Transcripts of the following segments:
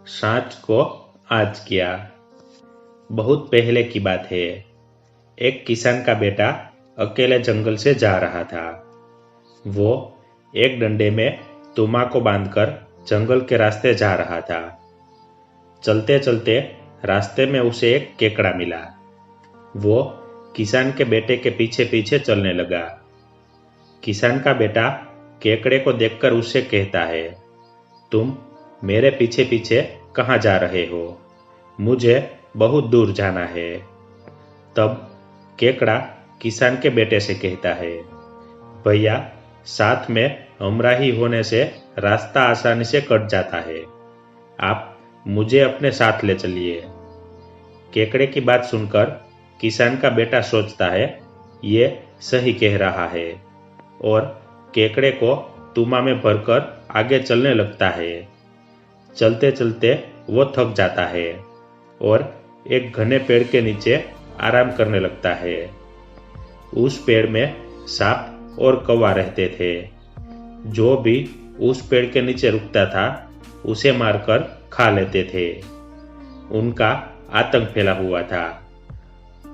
सांच को आज किया। बहुत पहले की बात है। एक किसान का बेटा अकेले जंगल से जा रहा था। वो एक डंडे में तुमा को बांधकर जंगल के रास्ते जा रहा था। चलते चलते रास्ते में उसे एक केकड़ा मिला। वो किसान के बेटे के पीछे पीछे चलने लगा। किसान का बेटा केकड़े को देखकर उससे कहता है, तुम मेरे पीछे पीछे कहाँ जा रहे हो? मुझे बहुत दूर जाना है। तब केकड़ा किसान के बेटे से कहता है, भैया, साथ में हमराही होने से रास्ता आसानी से कट जाता है। आप मुझे अपने साथ ले चलिए। केकड़े की बात सुनकर किसान का बेटा सोचता है, ये सही कह रहा है, और केकड़े को तुमा में भरकर आगे चलने लगता है। चलते चलते वो थक जाता है और एक घने पेड़ के नीचे आराम करने लगता है। उस पेड़ में सांप और कौवा रहते थे। जो भी उस पेड़ के नीचे रुकता था उसे मारकर खा लेते थे। उनका आतंक फैला हुआ था।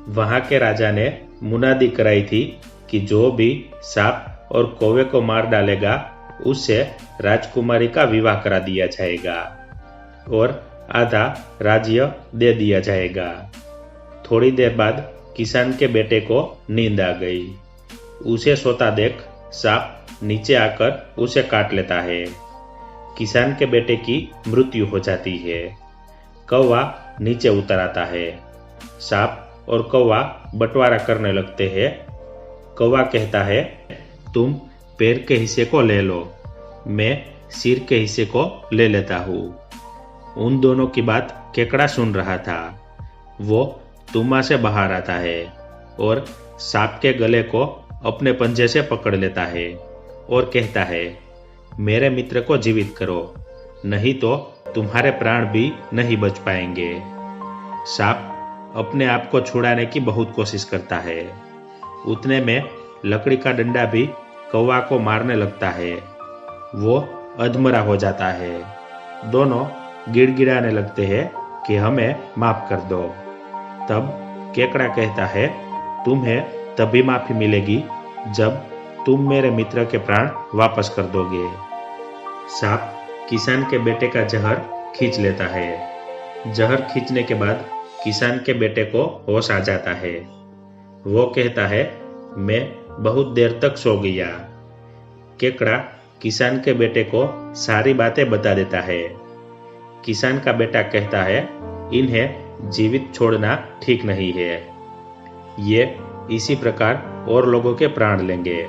वहां के राजा ने मुनादी कराई थी कि जो भी सांप और कौवे को मार डालेगा उससे राजकुमारी का विवाह करा दिया जाएगा और आधा राज्य दे दिया जाएगा। थोड़ी देर बाद किसान के बेटे को नींद आ गई। उसे सोता देख सांप नीचे आकर उसे काट लेता है। किसान के बेटे की मृत्यु हो जाती है। कौवा नीचे उतर आता है। सांप और कौवा बंटवारा करने लगते हैं। कौवा कहता है, तुम पैर के हिस्से को ले लो, मैं सिर के हिस्से को ले लेता हूँ। उन दोनों की बात केकड़ा सुन रहा था। वो तुमा से बाहर आता है और सांप के गले को अपने पंजे से पकड़ लेता है और कहता है, मेरे मित्र को जीवित करो, नहीं तो तुम्हारे प्राण भी नहीं बच पाएंगे। सांप अपने आप को छुड़ाने की बहुत कोशिश करता है। उतने में लकड़ी का डंडा भी कौवा को मारने लगता है। वो अधमरा हो जाता है। दोनों गिड़गिड़ाने लगते हैं कि हमें माफ कर दो। तब केकड़ा कहता है, तुम्हें तभी माफी मिलेगी जब तुम मेरे मित्र के प्राण वापस कर दोगे। सांप किसान के बेटे का जहर खींच लेता है। जहर खींचने के बाद किसान के बेटे को होश आ जाता है। वो कहता है, मैं बहुत देर तक सो गया। केकड़ा किसान के बेटे को सारी बातें बता देता है। किसान का बेटा कहता है, इन्हें जीवित छोड़ना ठीक नहीं है। ये इसी प्रकार और लोगों के प्राण लेंगे।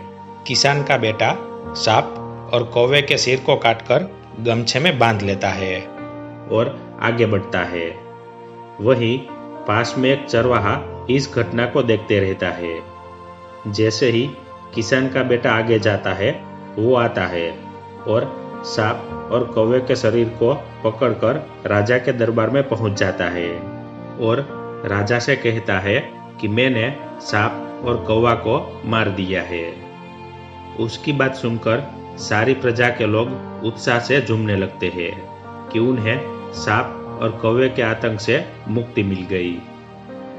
किसान का बेटा सांप और कौवे के सिर को काटकर गमछे में बांध लेता है और आगे बढ़ता है। वहीं पास में एक चरवाहा इस घटना को देखते रहता है। जैसे ही किसान का बेटा आगे जाता है, वो आता है और सांप और कौवे के शरीर को पकड़कर राजा के दरबार में पहुंच जाता है और राजा से कहता है कि मैंने सांप और कौवा को मार दिया है। उसकी बात सुनकर सारी प्रजा के लोग उत्साह से झूमने लगते हैं कि उन्हें सांप और कौवे के आतंक से मुक्ति मिल गई।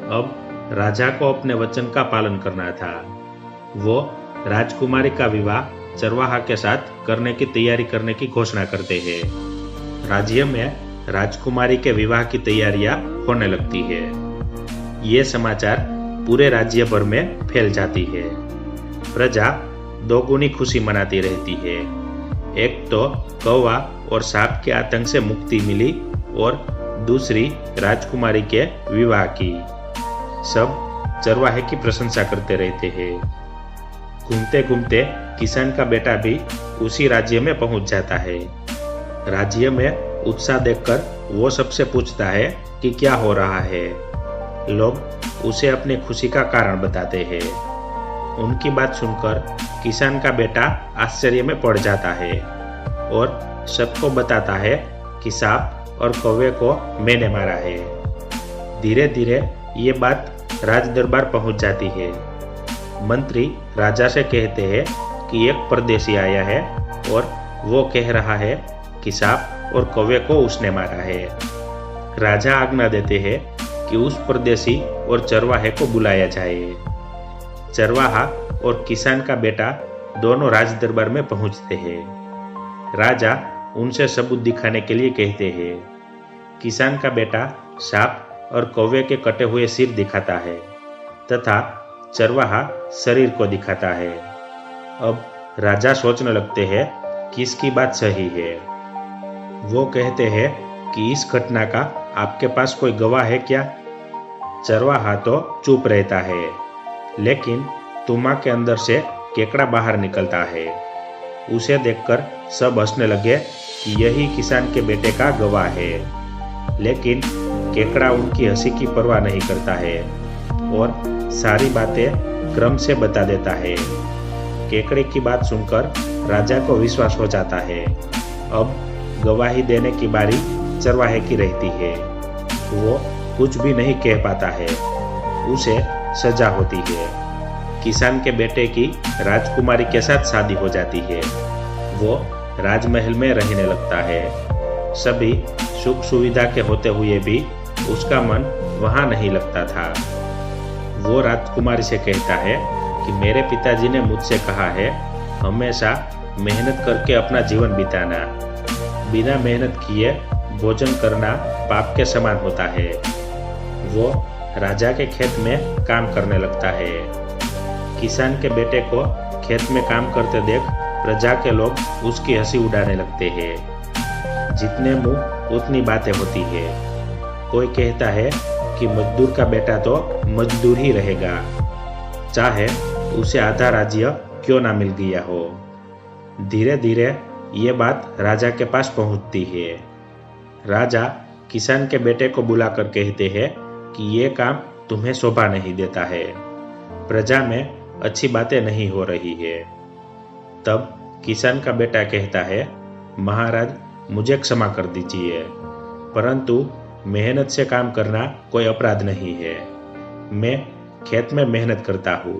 अब राजा को अपने वचन का पालन करना था। वो राजकुमारी का विवाह चरवाहा के साथ करने की तैयारी करने की घोषणा करते हैं। राज्य में राजकुमारी के विवाह की तैयारियां होने लगती है। ये समाचार पूरे राज्य भर में फैल जाती है। प्रजा दोगुनी खुशी मनाती रहती है। एक तो कौवा और सांप के आतंक से मुक्ति मिली और दूसरी राजकुमारी के विवाह की। सब चरवाहे की प्रशंसा करते रहते हैं। घूमते घूमते किसान का बेटा भी उसी राज्य में पहुंच जाता है। राज्य में उत्साह देखकर वो सबसे पूछता है कि क्या हो रहा है। लोग उसे अपनी खुशी का कारण बताते हैं। उनकी बात सुनकर किसान का बेटा आश्चर्य में पड़ जाता है और सबको बताता है कि सांप और कौवे को मैंने मारा है। धीरे धीरे ये बात राज दरबार पहुंच जाती है। मंत्री राजा से कहते हैं कि एक परदेशी आया है और वो कह रहा है कि सांप और कौवे को उसने मारा है। राजा आज्ञा देते हैं कि उस परदेशी और चरवाहे को बुलाया जाए। चरवाहा और किसान का बेटा दोनों राज दरबार में पहुंचते हैं। राजा उनसे सबूत दिखाने के लिए कहते हैं। किसान का बेटा सांप और कौवे के कटे हुए सिर दिखाता है तथा चरवाहा शरीर को दिखाता है। अब राजा सोचने लगते हैं कि इसकी बात सही है। वो कहते हैं कि इस घटना का आपके पास कोई गवाह है क्या? चरवाहा तो चुप रहता है, लेकिन तुमा के अंदर से केकड़ा बाहर निकलता है। उसे देखकर सब हंसने लगे कि यही किसान के बेटे का गवाह है। लेकिन केकड़ा उनकी हंसी की परवाह नहीं करता है और सारी बातें क्रम से बता देता है। केकड़े की बात सुनकर राजा को विश्वास हो जाता है। अब गवाही देने की बारी चरवाहे की रहती है। वो कुछ भी नहीं कह पाता है। उसे सजा होती है। किसान के बेटे की राजकुमारी के साथ शादी हो जाती है। वो राजमहल में रहने लगता है। सभी सुख सुविधा के होते हुए भी उसका मन वहां नहीं लगता था। वो राजकुमारी से कहता है कि मेरे पिताजी ने मुझसे कहा है हमेशा मेहनत करके अपना जीवन बिताना। बिना मेहनत किए भोजन करना पाप के समान होता है। वो राजा के खेत में काम करने लगता है। किसान के बेटे को खेत में काम करते देख प्रजा के लोग उसकी हंसी उड़ाने लगते हैं। जितने मुंह उतनी बातें होती है। कोई कहता है कि मजदूर का बेटा तो मजदूर ही रहेगा, चाहे उसे आधा राज्य क्यों ना मिल गया हो। धीरे धीरे ये बात राजा के पास पहुंचती है। राजा किसान के बेटे को बुलाकर कहते हैं कि ये काम तुम्हें शोभा नहीं देता है। प्रजा में अच्छी बातें नहीं हो रही है। तब किसान का बेटा कहता है महाराज मुझे क्षमा कर दीजिए, परंतु मेहनत से काम करना कोई अपराध नहीं है। मैं खेत में मेहनत करता हूँ।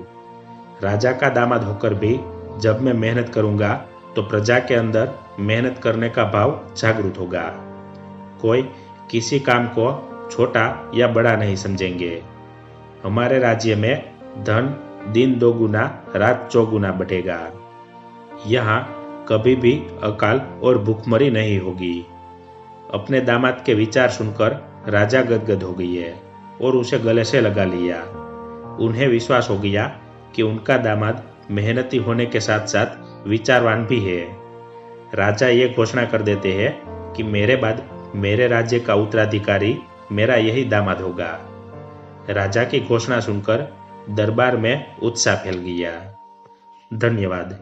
राजा का दामाद होकर भी जब मैं मेहनत करूँगा तो प्रजा के अंदर मेहनत करने का भाव जागृत होगा। कोई किसी काम को छोटा या बड़ा नहीं समझेंगे। हमारे राज्य में धन दिन 2 गुना रात 4 गुना बढ़ेगा। यहाँ कभी भी अकाल और भूखमरी नहीं होगी। अपने दामाद के विचार सुनकर राजा गदगद हो गई है और उसे गले से लगा लिया। उन्हें विश्वास हो गया कि उनका दामाद मेहनती होने के साथ साथ विचारवान भी है। राजा ये घोषणा कर देते हैं कि मेरे बाद मेरे राज्य का उत्तराधिकारी मेरा यही दामाद होगा। राजा की घोषणा सुनकर दरबार में उत्साह फैल गया। धन्यवाद।